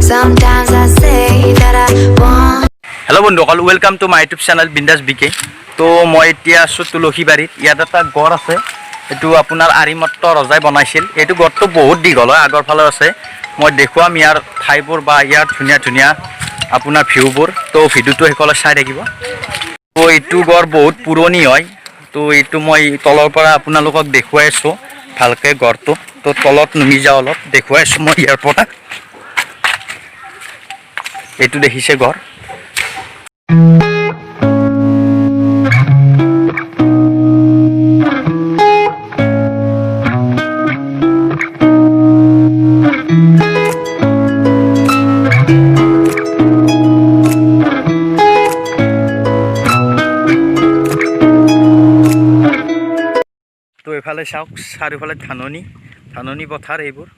Sometimes I say that I want. Hello বন্ধুসকল, welcome to my YouTube channel বিন্দাস বিকে। তো মই এতিয়া আছোঁ তুলসীবাৰীত। ইয়াত এটা গড় আছে, এইটো আপোনাৰ আৰিমত্ত ৰজাই বনাইছিল। এইটো গড়টো বহুত দীঘল হয়, আগৰ ফালে আছে। মই দেখুৱাম ইয়াৰ ঠাইবোৰ বা ইয়াৰ ধুনীয়া ধুনীয়া আপোনাৰ ভিউবোৰ। তো ভিডিঅ'টো সেইফালে চাই থাকিব। তো এইটো গড় বহুত পুৰণি হয়। তো এইটো মই তলৰ পৰা আপোনালোকক দেখুৱাই আছোঁ ভালকৈ গড়টো। তো তলত নুমি যাওঁ, অলপ দেখুৱাই আছোঁ মই ইয়াৰ পৰা। এইটো দেখিছে গড়। তো এফালে চাওক, চাৰিওফালে ধাননি পথাৰ এইবোৰ।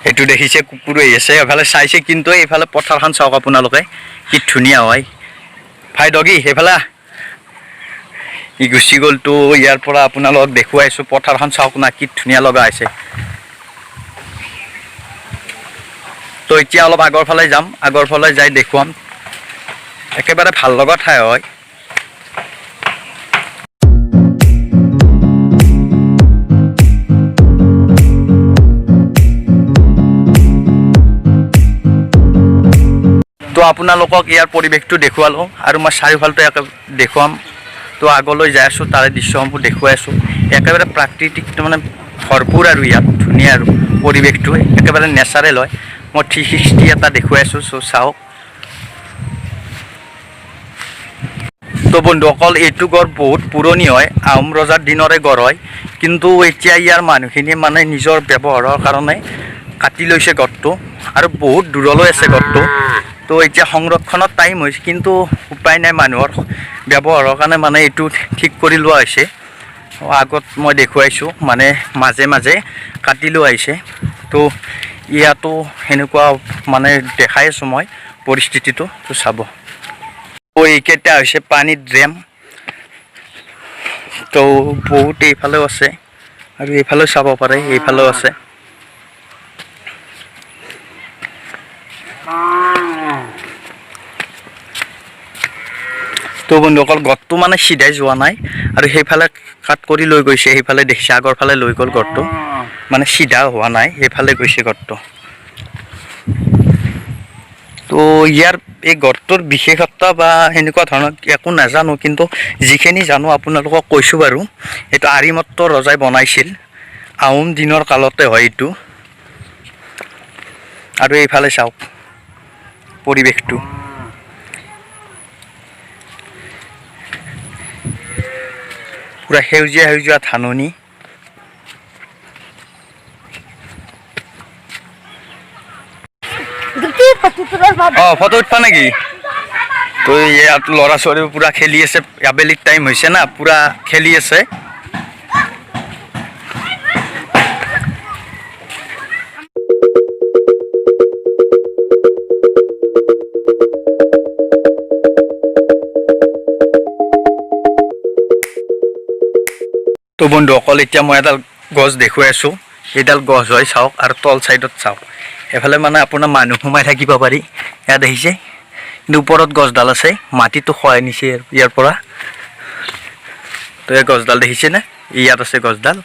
এইটো দেখিছে কুকুৰ আহি আছে, এফালে চাইছে, কিন্তু এইফালে পথাৰখন চাওক আপোনালোকে কি ধুনীয়া হয়। ভাই ডগি সেইফালে ই গুচি গ'ল। তো ইয়াৰ পৰা আপোনালোকক দেখুৱাইছোঁ পথাৰখন চাওক না, কি ধুনীয়া লগা হৈছে। তো এতিয়া অলপ আগৰ ফালে যাম, আগৰ ফালে যাই দেখুৱাম। একেবাৰে ভাল লগা ঠাই হয়। তো আপোনালোকক ইয়াৰ পৰিৱেশটো দেখুৱালোঁ আৰু মই চাৰিওফালটো দেখুৱাম। তো আগলৈ যাই আছোঁ, তাৰে দৃশ্যসমূহ দেখুৱাই আছোঁ। একেবাৰে প্ৰাকৃতিক মানে ভৰপূৰ আৰু ইয়াত ধুনীয়া আৰু পৰিৱেশটো একেবাৰে নেচাৰেল হয়। মই 360 এটা দেখুৱাই আছোঁ, চাওক। তো বন্ধুসকল, এইটো গড় বহুত পুৰণি হয়, আহোম ৰজাৰ দিনৰে গড় হয়। কিন্তু এতিয়া ইয়াৰ মানুহখিনিয়ে মানে নিজৰ ব্যৱহাৰৰ কাৰণে কাটি লৈছে গড়টো, আৰু বহুত দূৰলৈ আছে গড়টো। তো এতিয়া সংৰক্ষণৰ টাইম হৈছে, কিন্তু উপায় নাই, মানুহৰ ব্যৱহাৰৰ কাৰণে মানে এইটো ঠিক কৰি লোৱা হৈছে। আগত মই দেখুৱাইছোঁ, মানে মাজে মাজে কাটি লোৱা হৈছে। তো ইয়াতো সেনেকুৱা মানে দেখাই আছোঁ মই পৰিস্থিতিটো। তো চাব, তো এইকেইটা হৈছে পানীৰ ড্ৰেম। তো বহুত এইফালেও আছে, আৰু এইফালেও চাব পাৰে, এইফালেও আছে। তো বন্ধুসকল, গড়টো মানে চিধাই যোৱা নাই, আৰু সেইফালে কাট কৰি লৈ গৈছে। সেইফালে দেখিছে, আগৰ ফালে লৈ গ'ল গড়টো, মানে চিধা হোৱা নাই, সেইফালে গৈছে গড়টো। তো ইয়াৰ এই গড়টোৰ বিশেষত্ব বা সেনেকুৱা ধৰণৰ একো নাজানো, কিন্তু যিখিনি জানো আপোনালোকক কৈছোঁ বাৰু। এইটো আৰিমত্ত ৰজাই বনাইছিল, আহোম দিনৰ কালতে হয় এইটো। আৰু এইফালে চাওক পৰিৱেশটো, পুৰা সেউজীয়া সেউজীয়া ধাননি। ফটো উঠবা নেকি? তো ইয়াত ল'ৰা ছোৱালী পুৰা খেলি আছে, আবেলি টাইম হৈছে না, পুৰা খেলি আছে। তো বন্ধুসকল, এতিয়া মই এডাল গছ দেখুৱাই আছোঁ। এইডাল গছ হয়, চাওক। আৰু তল চাইডত চাওক, এফালে মানে আপোনাৰ মানুহ সোমাই থাকিব পাৰি। ইয়াত দেখিছে, কিন্তু ওপৰত গছডাল আছে, মাটিটো খহাই নিছে ইয়াৰ পৰা। তো এই গছডাল দেখিছেনে? ইয়াত আছে গছডাল,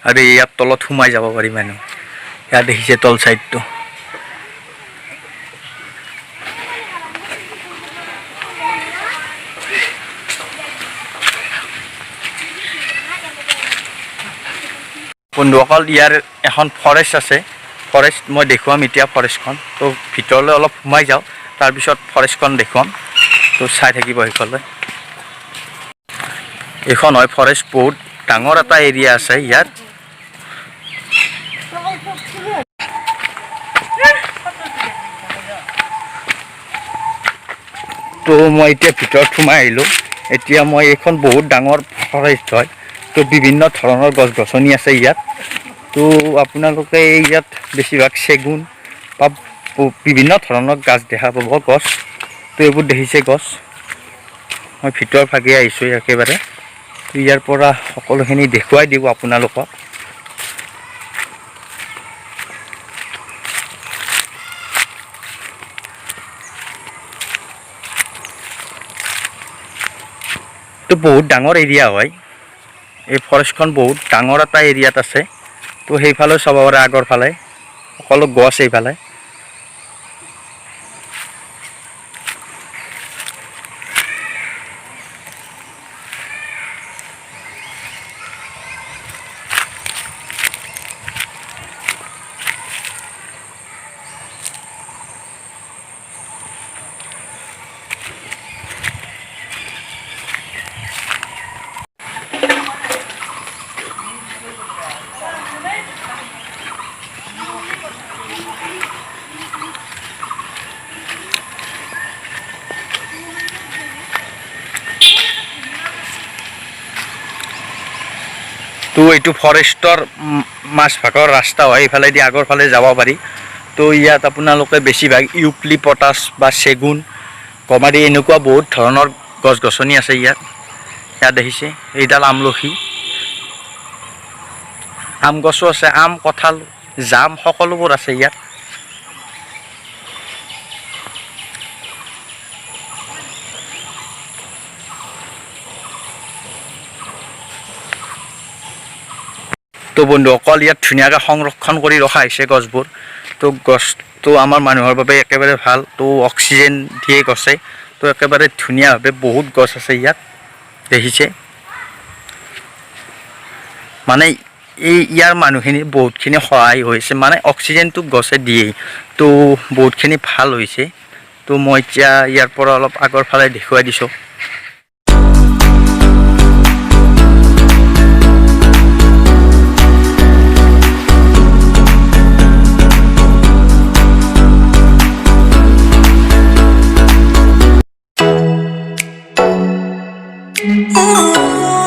আৰু ইয়াত তলত সোমাই যাব পাৰি মানুহ। ইয়াত দেখিছে তল চাইডটো। বন্ধুসকল, ইয়াৰ এখন ফৰেষ্ট আছে, ফৰেষ্ট মই দেখুৱাম এতিয়া ফৰেষ্টখন। তো ভিতৰলৈ অলপ সোমাই যাওঁ, তাৰপিছত ফৰেষ্টখন দেখুৱাম। তো চাই থাকিব সেইফালে। এইখন হয় ফৰেষ্ট, বহুত ডাঙৰ এটা এৰিয়া আছে ইয়াত। তো মই এতিয়া ভিতৰত সোমাই আহিলোঁ। এতিয়া মই এইখন বহুত ডাঙৰ ফৰেষ্ট হয়। তো বিভিন্ন ধৰণৰ গছ গছনি আছে ইয়াত। তো আপোনালোকে ইয়াত বেছিভাগ চেগুন বা বিভিন্ন ধৰণৰ গাছ দেখা পাব, গছ। তো এইবোৰ দেখিছে গছ। মই ভিতৰ ভাগে আহিছোঁ একেবাৰে। ইয়াৰ পৰা সকলোখিনি দেখুৱাই দিব আপোনালোকক। তো বহুত ডাঙৰ এৰিয়া হয়, এই ফৰেষ্টখন বহুত ডাঙৰ এটা এৰিয়াত আছে। তো সেইফালেও চাব পাৰে, আগৰ ফালে সকলো গছ এইফালে। তো এইটো ফৰেষ্টৰ মাজভাগৰ ৰাস্তা হয়, এইফালেদি আগৰ ফালে যাব পাৰি। তো ইয়াত আপোনালোকে বেছিভাগ ইউক্লিপটাছ বা চেগুন, গমাৰি এনেকুৱা বহুত ধৰণৰ গছ গছনি আছে ইয়াত। ইয়াত দেখিছে এইডাল আমলখি, আম গছো আছে, আম, কঁঠাল, জাম সকলোবোৰ আছে ইয়াত। তো বন্ধুসকল, ইয়াত ধুনীয়াকৈ সংৰক্ষণ কৰি ৰখা হৈছে গছবোৰ। তো গছটো আমাৰ মানুহৰ বাবে একেবাৰে ভাল। তো অক্সিজেন দিয়ে গছে। তো একেবাৰে ধুনীয়াভাৱে বহুত গছ আছে ইয়াত, দেখিছে। মানে ইয়াৰ মানুহখিনিৰ বহুতখিনি সহায় হৈছে, মানে অক্সিজেনটো গছে দিয়েই। তো বহুতখিনি ভাল হৈছে। তো মই এতিয়া ইয়াৰ পৰা অলপ আগৰ ফালে দেখুৱাই দিছোঁ। Ooh.